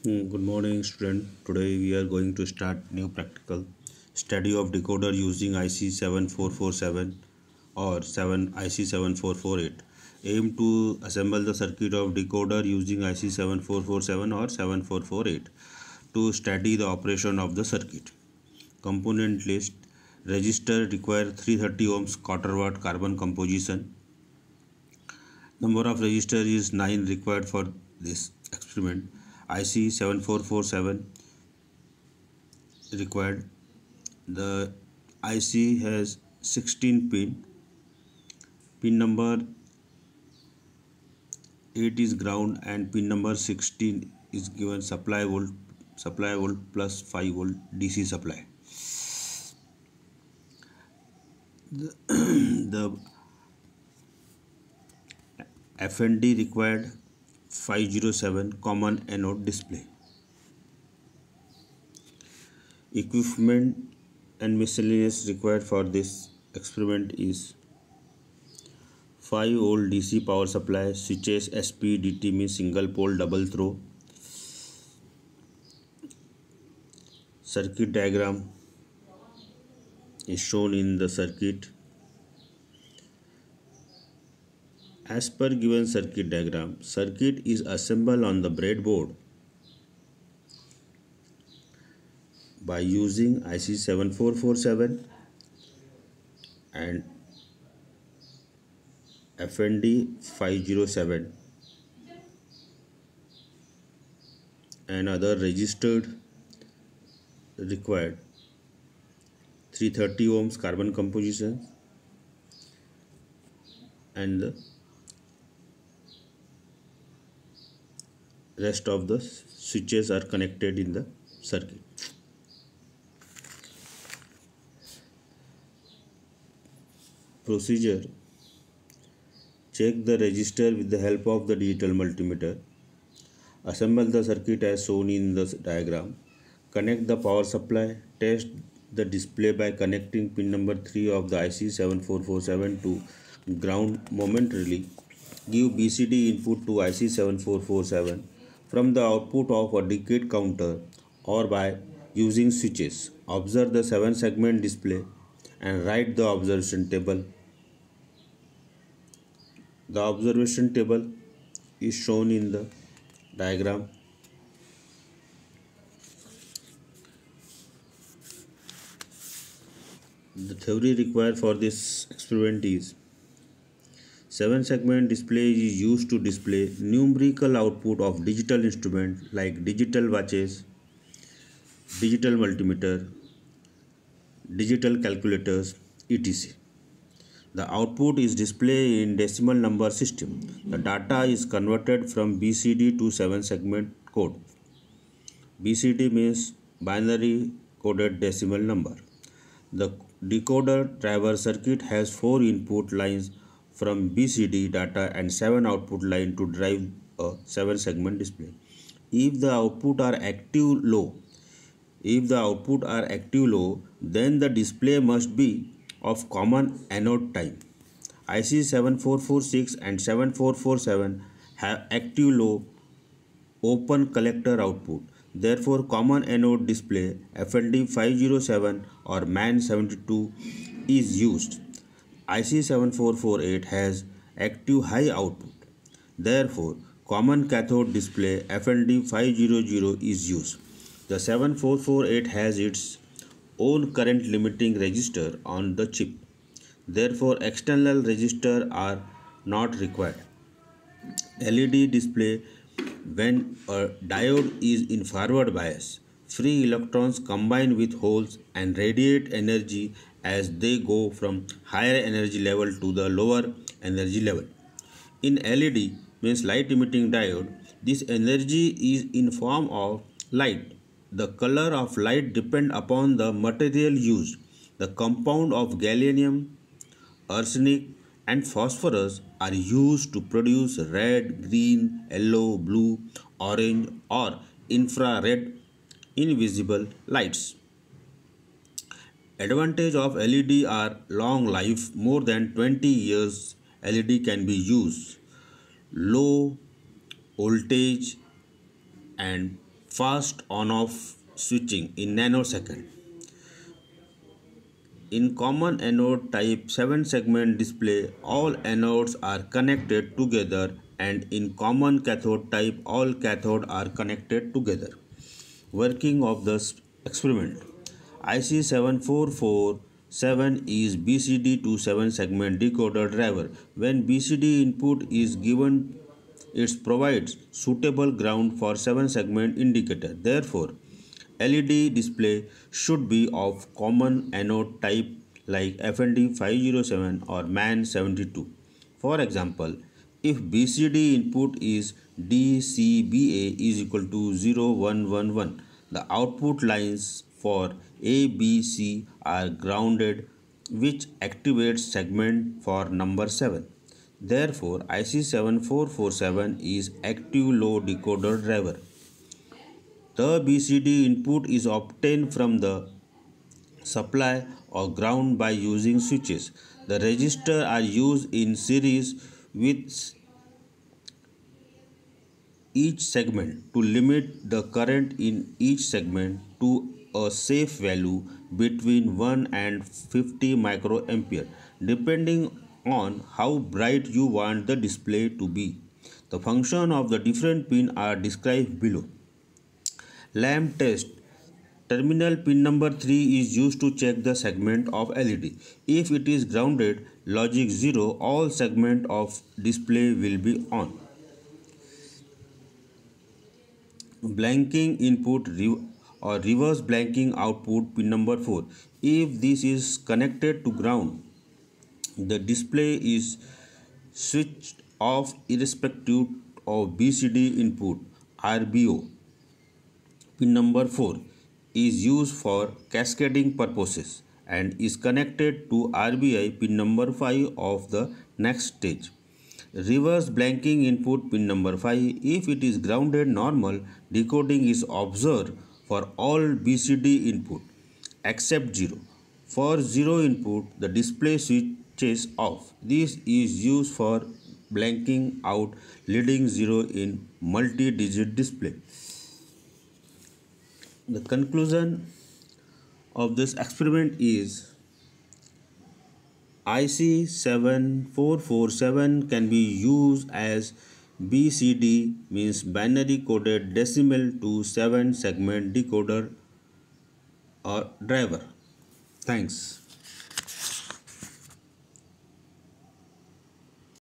Good morning, student. Today we are going to start new practical study of decoder using IC 7447 or 7 IC 7448. Aim to assemble the circuit of decoder using IC 7447 or 7448 to study the operation of the circuit. Component list: resistor require 330 ohms quarter watt carbon composition. Number of resistor is 9 required for this experiment. IC 7447 required. The IC has 16 pin. Pin number 8 is ground and pin number 16 is given supply volt plus 5 volt DC supply. The FND required 507 common anode display. Equipment and miscellaneous required for this experiment is 5 volt DC power supply, switches SPDT means single pole double throw. Circuit diagram is shown in the circuit. As per given circuit diagram, circuit is assembled on the breadboard by using IC 7447 and FND 507 and other registered required 330 ohms carbon composition and the rest of the switches are connected in the circuit. Procedure: check the resistor with the help of the digital multimeter. Assemble the circuit as shown in the diagram. Connect the power supply. Test the display by connecting pin number 3 of the IC 7447 to ground momentarily. Give BCD input to IC 7447 from the output of a decade counter or by using switches. Observe the 7-segment display and write the observation table. The observation table is shown in the diagram. The theory required for this experiment is 7-segment display is used to display numerical output of digital instruments like digital watches, digital multimeter, digital calculators, etc. The output is displayed in decimal number system. The data is converted from BCD to 7-segment code. BCD means binary coded decimal number. The decoder driver circuit has 4 input lines from BCD data and 7 output lines to drive a 7-segment display. If the output are active low, then the display must be of common anode type. IC 7446 and 7447 have active low open collector output. Therefore, common anode display FLD 507 or MAN 72 is used. IC 7448 has active high output. Therefore, common cathode display FLD 500 is used. The 7448 has its own current limiting resistor on the chip. Therefore, external resistors are not required. LED display: when a diode is in forward bias, free electrons combine with holes and radiate energy as they go from higher energy level to the lower energy level. In LED means light emitting diode, this energy is in form of light. The color of light depends upon the material used. The compound of gallium, arsenic and phosphorus are used to produce red, green, yellow, blue, orange or infrared invisible lights. Advantage of LED are long life, more than 20 years LED can be used, low voltage and fast on-off switching in nanosecond. In common anode type 7 segment display, all anodes are connected together, and in common cathode type, all cathodes are connected together. Working of the experiment. IC 7447 is BCD to 7 segment decoder driver. When BCD input is given, it provides suitable ground for 7 segment indicator. Therefore, LED display should be of common anode type like FND 507 or MAN 72. For example, if BCD input is DCBA is equal to 0111, the output lines for A, B, C are grounded, which activates segment for number 7. Therefore, IC 7447 is active low decoder driver. The BCD input is obtained from the supply or ground by using switches. The resistors are used in series with each segment to limit the current in each segment to a safe value between 1 and 50 microampere, depending on how bright you want the display to be. The function of the different pins are described below. Lamp test. Terminal pin number 3 is used to check the segment of LED. If it is grounded, logic 0, all segment of display will be on. Blanking input or reverse blanking output pin number 4. If this is connected to ground, the display is switched off irrespective of BCD input. RBO pin number 4 is used for cascading purposes and is connected to RBI pin number 5 of the next stage. Reverse blanking input pin number 5. If it is grounded normal, decoding is observed for all BCD input except 0. For 0 input, the display switches off. This is used for blanking out leading 0 in multi-digit display. The conclusion of this experiment is IC 7447 can be used as BCD, means binary coded decimal to 7 segment decoder or driver. Thanks.